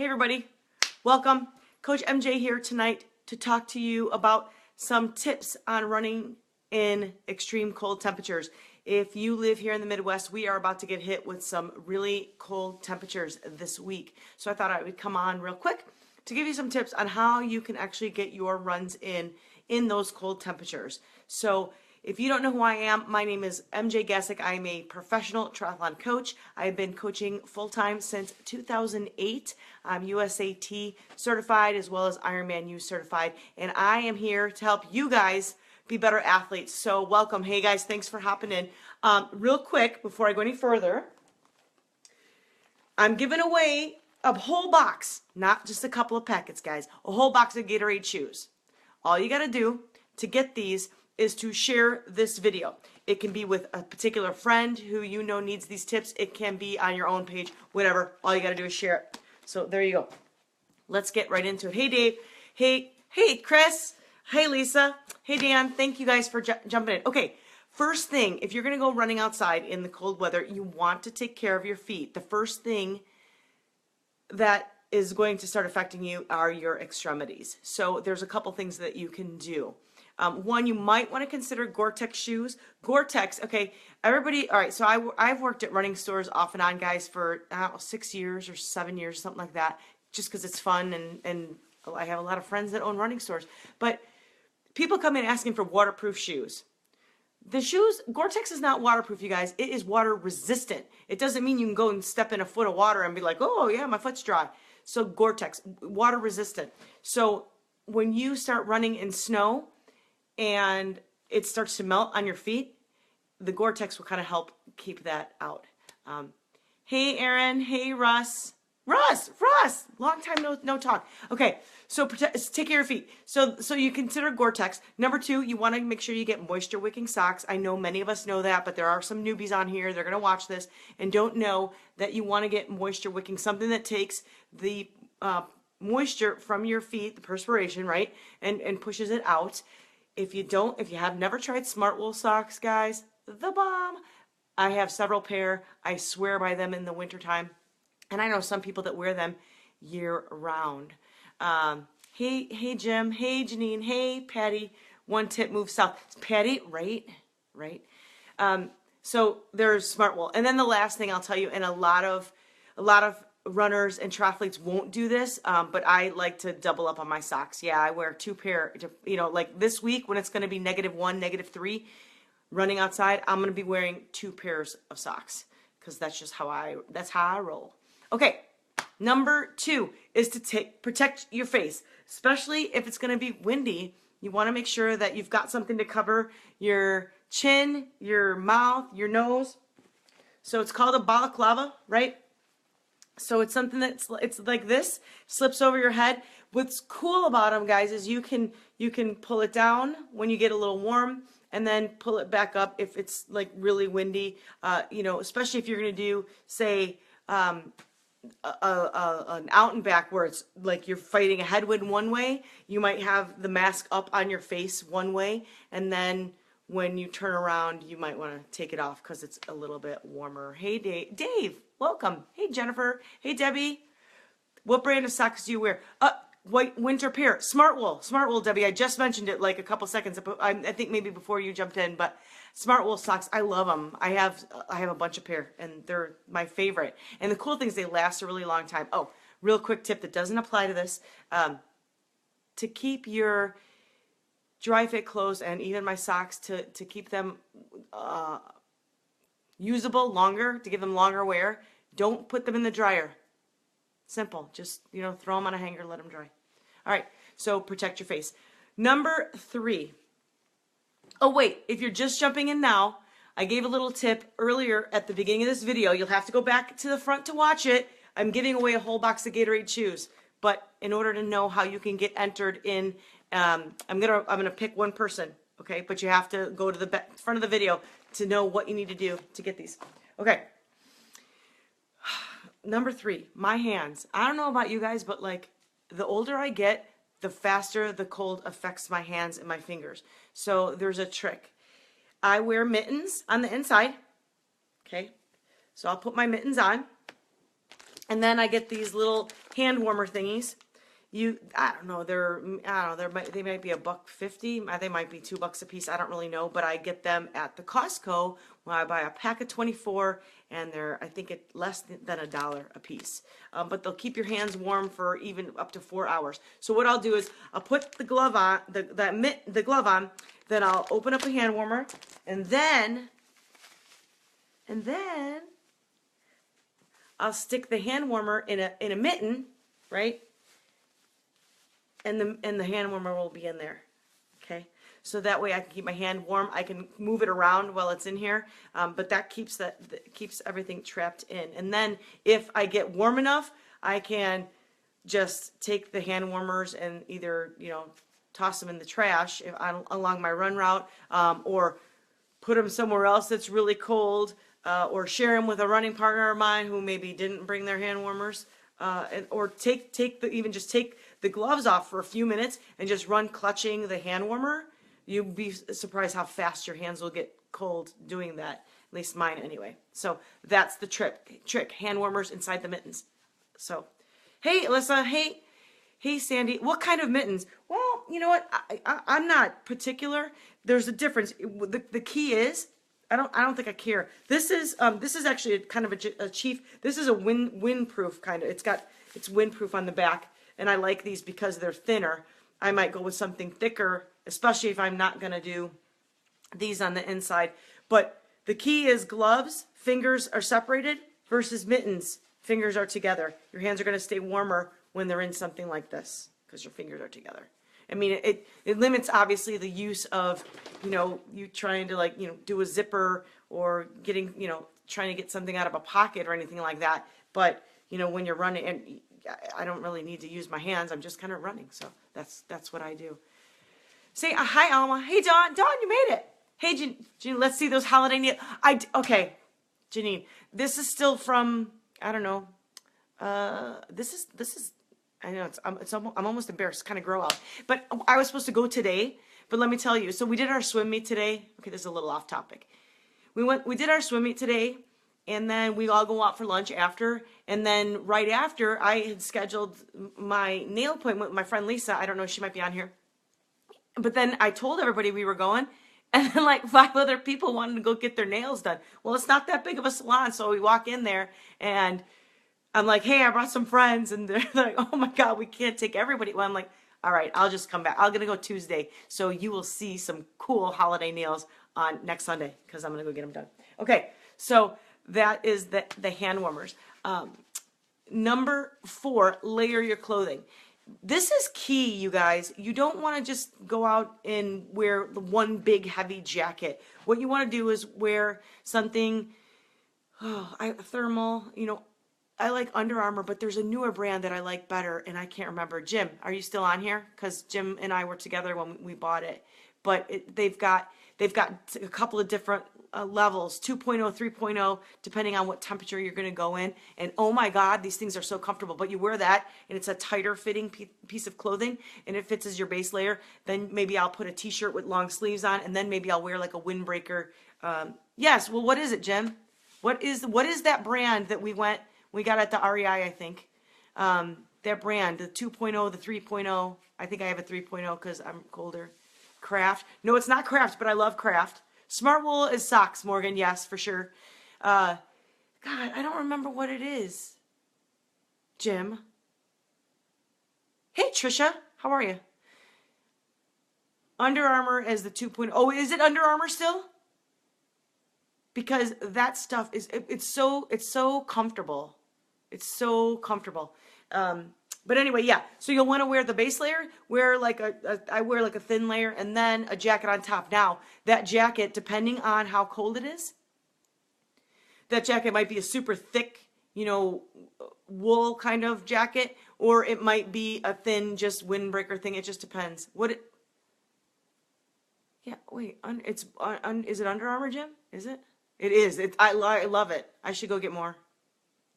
Hey everybody, welcome. Coach MJ here tonight to talk to you about some tips on running in extreme cold temperatures. If you live here in the Midwest, we are about to get hit with some really cold temperatures this week. So I thought I would come on real quick to give you some tips on how you can actually get your runs in those cold temperatures. So if you don't know who I am, my name is MJ Gasik. I am a professional triathlon coach. I've been coaching full-time since 2008. I'm USAT certified as well as Ironman U certified, and I am here to help you guys be better athletes. So welcome. Hey guys, thanks for hopping in. Real quick, before I go any further, I'm giving away a whole box, not just a couple of packets, guys, a whole box of Gatorade shoes. All you got to do to get these is to share this video. It can be with a particular friend who you know needs these tips. It can be on your own page, whatever. All you got to do is share it. So there you go. Let's get right into it. Hey, Dave. Hey, Chris. Hey, Lisa. Hey, Dan. Thank you guys for jumping in. Okay, first thing, if you're going to go running outside in the cold weather, you want to take care of your feet. The first thing that is going to start affecting you are your extremities. So there's a couple things that you can do. One, you might want to consider Gore-Tex shoes. Gore-Tex, okay, everybody, all right, so I've worked at running stores off and on, guys, for 6 years or 7 years, something like that, just because it's fun, and I have a lot of friends that own running stores. But people come in asking for waterproof shoes. The shoes, Gore-Tex is not waterproof, you guys. It is water resistant. It doesn't mean you can go and step in a foot of water and be like, oh, yeah, my foot's dry. So Gore-Tex, water resistant. So when you start running in snow, and it starts to melt on your feet, the Gore-Tex will kind of help keep that out. Hey, Aaron. Hey, Russ, long time no talk. Okay, so take care of your feet. So you consider Gore-Tex. Number two, you want to make sure you get moisture wicking socks. I know many of us know that, but there are some newbies on here. They're going to watch this and don't know that you want to get moisture wicking, something that takes the moisture from your feet, the perspiration, right, and pushes it out. If you have never tried Smart Wool socks, guys, the bomb. I have several pair. I swear by them in the wintertime. And I know some people that wear them year round. Hey, Jim. Hey, Janine. Hey, Patty. One tip, move south. It's Patty, right? So there's Smart Wool. And then the last thing I'll tell you, and a lot of runners and triathletes won't do this, but I like to double up on my socks. Yeah, I wear two pair, like this week when it's going to be -1, -3 running outside, I'm going to be wearing 2 pairs of socks because that's just how I roll. Okay, number 2 is to protect your face, especially if it's going to be windy. You want to make sure that you've got something to cover your chin, your mouth, your nose. So it's called a balaclava, right? So it's something it's like this, slips over your head. What's cool about them, guys, is you can pull it down when you get a little warm and then pull it back up if it's like really windy. Especially if you're going to do, say, an out and back where it's like you're fighting a headwind one way. You might have the mask up on your face one way, and then when you turn around, you might want to take it off because it's a little bit warmer. Hey, Dave, welcome. Hey, Jennifer. Hey, Debbie. What brand of socks do you wear? White winter pair. Smart Wool, Debbie. I just mentioned it like a couple seconds ago. I think maybe before you jumped in, but Smart Wool socks, I love them. I have a bunch of pair, and they're my favorite. And the cool thing is they last a really long time. Oh, real quick tip that doesn't apply to this. To keep your dry fit clothes and even my socks to keep them usable longer, to give them longer wear, don't put them in the dryer. Simple. Just, throw them on a hanger, let them dry. All right, so protect your face. Number 3. Oh, wait, if you're just jumping in now, I gave a little tip earlier at the beginning of this video. You'll have to go back to the front to watch it. I'm giving away a whole box of Gatorade shoes. But in order to know how you can get entered in, I'm gonna pick one person, okay? But you have to go to the front of the video to know what you need to do to get these. Okay. Number 3, my hands. I don't know about you guys, but like the older I get, the faster the cold affects my hands and my fingers. So there's a trick. I wear mittens on the inside. Okay. So I'll put my mittens on. And then I get these little hand warmer thingies. I don't know, they might be $1.50. They might be $2 a piece. I don't really know, but I get them at the Costco when I buy a pack of 24, and I think it's less than $1 a piece. But they'll keep your hands warm for even up to 4 hours. So what I'll do is I'll put the glove on, the glove on, then I'll open up a hand warmer, and then I'll stick the hand warmer in a mitten, right? And the hand warmer will be in there, okay? So that way I can keep my hand warm. I can move it around while it's in here, but that keeps everything trapped in. And then if I get warm enough, I can just take the hand warmers and either, toss them in the trash along my run route, or put them somewhere else that's really cold, or share them with a running partner of mine who maybe didn't bring their hand warmers, or take the gloves off for a few minutes and just run clutching the hand warmer. You'd be surprised how fast your hands will get cold doing that. At least mine anyway. So that's the trick. Hand warmers inside the mittens. So, hey Alyssa, hey Sandy, what kind of mittens? Well, you know what? I'm not particular. There's a difference. The key is, I don't think I care. This is actually kind of a chief. This is a windproof kind of. It's windproof on the back. And I like these because they're thinner. I might go with something thicker, especially if I'm not going to do these on the inside. But the key is gloves, fingers are separated, versus mittens, fingers are together. Your hands are going to stay warmer when they're in something like this because your fingers are together. I mean, it limits, obviously, the use of, you trying to, do a zipper or getting, trying to get something out of a pocket or anything like that. But, when you're running, and I don't really need to use my hands. I'm just kind of running. So that's what I do. Say hi, Alma. Hey, Dawn. Dawn, you made it. Hey, Janine, let's see those holiday nails. Okay, Janine. This is still from, I don't know. This is. I know I'm almost embarrassed. Kind of grow out. But I was supposed to go today. But let me tell you. So we did our swim meet today. Okay, this is a little off topic. We did our swim meet today. And then we all go out for lunch after. And then right after, I had scheduled my nail appointment with my friend Lisa. I don't know, she might be on here. But then I told everybody we were going. And then like 5 other people wanted to go get their nails done. Well, it's not that big of a salon. So we walk in there and I'm like, hey, I brought some friends. And they're like, oh my God, we can't take everybody. Well, I'm like, all right, I'll just come back. I'm going to go Tuesday. So you will see some cool holiday nails on next Sunday because I'm going to go get them done. Okay, so that is the hand warmers. Number 4, layer your clothing. This is key, you guys. You don't want to just go out and wear the one big heavy jacket. What you want to do is wear something, thermal, I like Under Armour, but there's a newer brand that I like better, and I can't remember. Jim, are you still on here? Because Jim and I were together when we bought it. But they've got a couple of different levels, 2.0, 3.0, depending on what temperature you're going to go in. And oh my God, these things are so comfortable. But you wear that, and it's a tighter fitting piece of clothing, and it fits as your base layer. Then maybe I'll put a t-shirt with long sleeves on, and then maybe I'll wear like a windbreaker. Yes, well, what is it, Jim? What is that brand that we got at the REI, I think? That brand, the 2.0, the 3.0. I think I have a 3.0 because I'm colder. Craft. No, it's not Craft, but I love Craft. Smart Wool is socks, Morgan. Yes, for sure. God, I don't remember what it is. Jim. Hey, Trisha. How are you? Under Armour is the 2.0. Oh, is it Under Armour still? Because that stuff it's so comfortable. It's so comfortable. But anyway, yeah. So you'll want to wear the base layer. I wear like a thin layer and then a jacket on top. Now, that jacket, depending on how cold it is, that jacket might be a super thick, wool kind of jacket, or it might be a thin, just windbreaker thing. It just depends. Yeah, wait. Is it Under Armour, Jim? Is it? It is. I love it. I should go get more.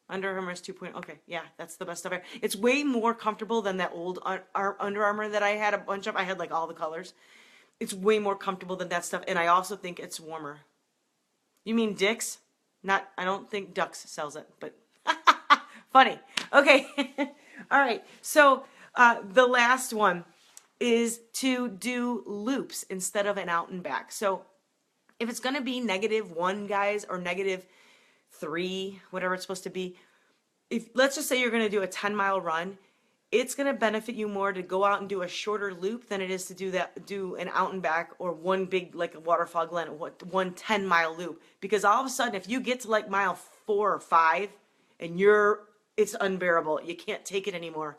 Under Armour is 2.0. Okay, yeah, that's the best stuff ever. It's way more comfortable than that old Under Armour that I had a bunch of. I had like all the colors. It's way more comfortable than that stuff, and I also think it's warmer. You mean Dick's? I don't think Ducks sells it, but Funny. Okay. All right. So the last one is to do loops instead of an out and back. So if it's going to be -1, guys, or -3, whatever it's supposed to be, if let's just say you're going to do a 10-mile run, it's going to benefit you more to go out and do a shorter loop than it is to do an out and back or one big, like a waterfall glen, one 10-mile loop. Because all of a sudden, if you get to like mile 4 or 5 and it's unbearable, you can't take it anymore,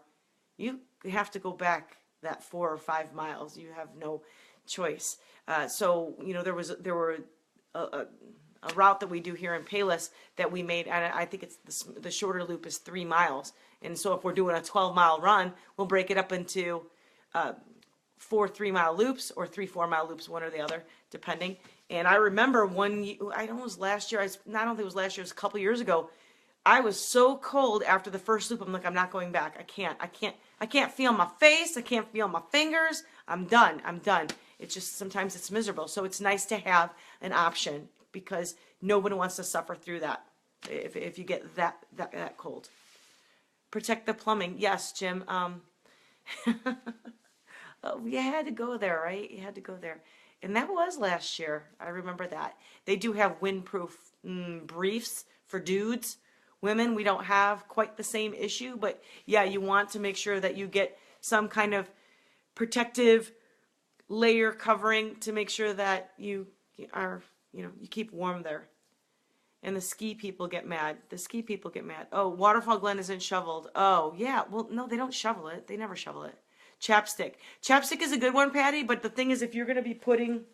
you have to go back that 4 or 5 miles. You have no choice. So, you know, there were a route that we do here in Payless that we made, and I think it's the shorter loop is 3 miles. And so if we're doing a 12-mile run, we'll break it up into 4 3-mile loops or 3 4-mile loops, one or the other, depending. And I remember I don't think it was last year, it was a couple years ago. I was so cold after the first loop. I'm like, I'm not going back. I can't feel my face. I can't feel my fingers. I'm done. It's just, sometimes it's miserable. So it's nice to have an option because nobody wants to suffer through that if you get that cold. Protect the plumbing. Yes, Jim. Oh, you had to go there, right? You had to go there. And that was last year. I remember that. They do have windproof briefs for dudes. Women, we don't have quite the same issue, but yeah, you want to make sure that you get some kind of protective layer covering to make sure that you keep warm there. And the ski people get mad. Oh, Waterfall Glen isn't shoveled. Oh, yeah. Well, no, they don't shovel it. They never shovel it. Chapstick. Chapstick is a good one, Patty, but the thing is, if you're going to be putting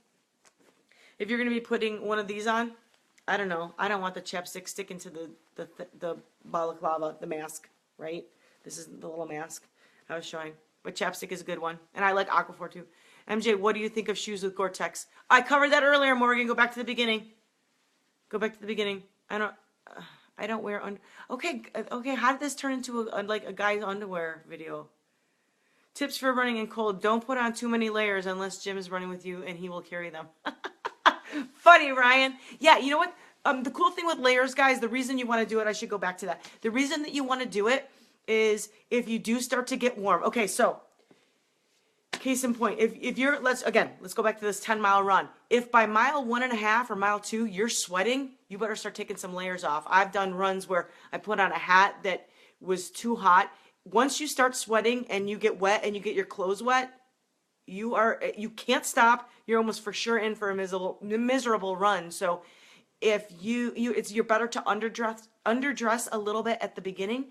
one of these on, I don't know. I don't want the chapstick sticking to the balaclava, the mask, right? This is the little mask I was showing. But chapstick is a good one. And I like Aquaphor too. MJ, what do you think of shoes with Gore-Tex? I covered that earlier, Morgan. Go back to the beginning. I don't wear okay, how did this turn into a guy's underwear video? Tips for running in cold. Don't put on too many layers unless Jim is running with you and he will carry them. Funny, Ryan. Yeah, you know what? The cool thing with layers, guys, the reason you want to do it, I should go back to that. The reason that you want to do it is if you do start to get warm. Okay, so case in point, if you're, let's go back to this 10-mile run. If by mile 1.5 or mile 2 you're sweating, you better start taking some layers off. I've done runs where I put on a hat that was too hot. Once you start sweating and you get wet and you get your clothes wet, you can't stop. You're almost for sure in for a miserable run. So if you're better to underdress a little bit at the beginning.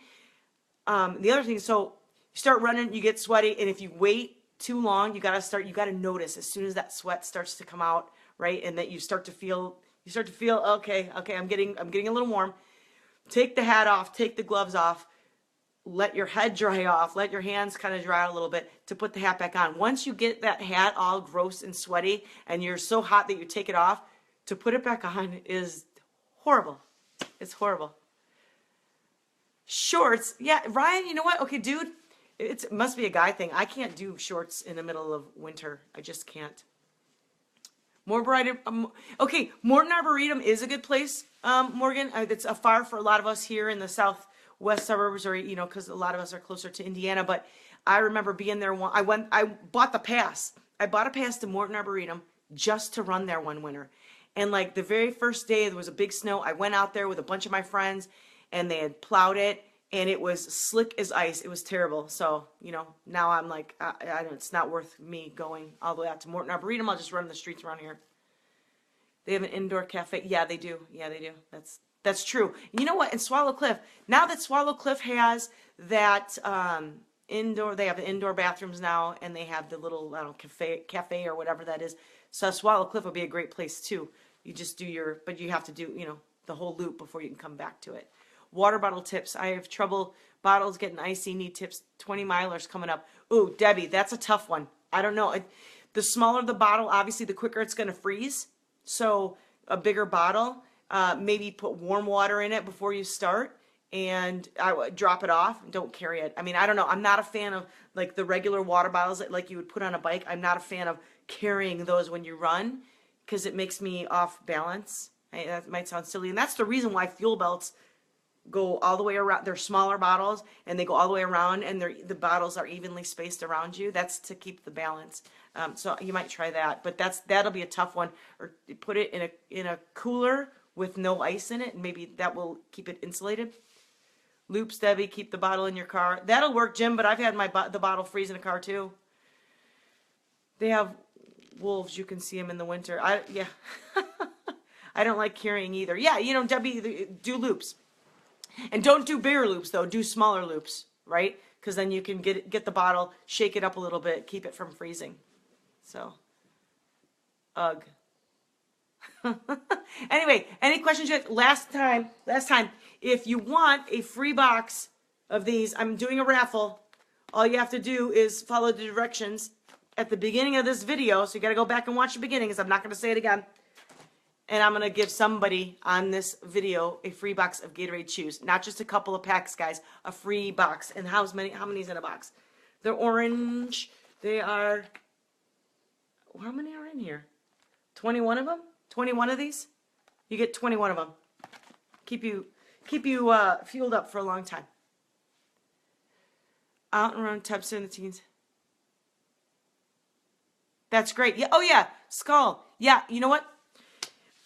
The other thing, so you start running, you get sweaty, and if you wait too long, you gotta notice as soon as that sweat starts to come out, right? And that you start to feel okay, I'm getting a little warm. Take the hat off, take the gloves off, let your head dry off, let your hands kind of dry out a little bit to put the hat back on. Once you get that hat all gross and sweaty and you're so hot that you take it off, to put it back on is horrible. It's horrible. Shorts. Yeah, Ryan, you know what? Okay, dude, it must be a guy thing. I can't do shorts in the middle of winter. I just can't. Okay, Morton Arboretum is a good place, Morgan. It's a far for a lot of us here in the southwest suburbs, or because a lot of us are closer to Indiana. But I remember being there. I bought the pass. I bought a pass to Morton Arboretum just to run there one winter. And like the very first day, there was a big snow. I went out there with a bunch of my friends, and they had plowed it, and it was slick as ice. It was terrible. So, now I'm like, it's not worth me going all the way out to Morton Arboretum. I'll just run the streets around here. They have an indoor cafe. Yeah, they do. That's true. You know what? In Swallow Cliff, now that Swallow Cliff has that indoor, they have the indoor bathrooms now, and they have the little cafe or whatever that is. So Swallow Cliff would be a great place too. You just do but you have to do the whole loop before you can come back to it. Water bottle tips. I have trouble bottles getting icy. Need tips. 20 milers coming up. Ooh, Debbie, that's a tough one. I don't know. The smaller the bottle, obviously, the quicker it's going to freeze. So a bigger bottle, maybe put warm water in it before you start, and I would drop it off. Don't carry it. I mean, I don't know. I'm not a fan of like the regular water bottles that like you would put on a bike. I'm not a fan of carrying those when you run because it makes me off balance. That might sound silly, and that's the reason why fuel belts go all the way around. They're smaller bottles, and they go all the way around, and the bottles are evenly spaced around you. That's to keep the balance. So you might try that, but that'll be a tough one. Or put it in a cooler with no ice in it, and maybe that will keep it insulated. Loops, Debbie, keep the bottle in your car. That'll work, Jim, but I've had the bottle freeze in a car too. They have wolves. You can see them in the winter. Yeah. I don't like carrying either. Yeah, Debbie, do loops. And don't do bigger loops, though. Do smaller loops, right? Because then you can get the bottle, shake it up a little bit, keep it from freezing. So, ugh. Anyway, any questions yet? Last time, if you want a free box of these, I'm doing a raffle. All you have to do is follow the directions at the beginning of this video. So you got to go back and watch the beginning, because I'm not going to say it again. And I'm going to give somebody on this video a free box of Gatorade chews. Not just a couple of packs, guys. A free box. And how many's in a box? They're orange. They are... How many are in here? 21 of them? 21 of these? You get 21 of them. Keep you fueled up for a long time. Out and around Tubster in the teens. That's great. Yeah. Oh, yeah. Skull. Yeah. You know what?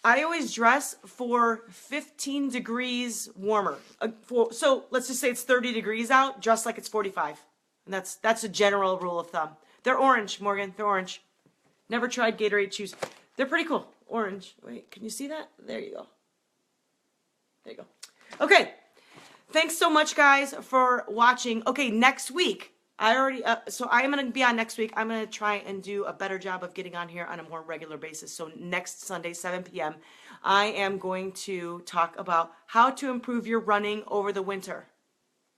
I always dress for 15 degrees warmer. So let's just say it's 30 degrees out. Dress like it's 45. And that's a general rule of thumb. They're orange, Morgan. They're orange. Never tried Gatorade chews. They're pretty cool. Orange. Wait, can you see that? There you go. There you go. Okay. Thanks so much, guys, for watching. Okay, next week. So I am going to be on next week. I'm going to try and do a better job of getting on here on a more regular basis. So next Sunday, 7 p.m., I am going to talk about how to improve your running over the winter.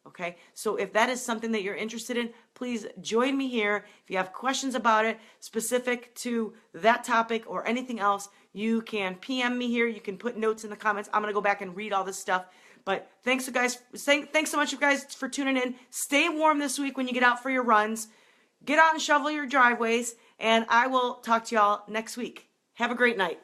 Okay, so if that is something that you're interested in, please join me here. If you have questions about it, specific to that topic or anything else, you can PM me here. You can put notes in the comments. I'm going to go back and read all this stuff. But thanks so much, you guys, for tuning in. Stay warm this week when you get out for your runs. Get out and shovel your driveways, and I will talk to y'all next week. Have a great night.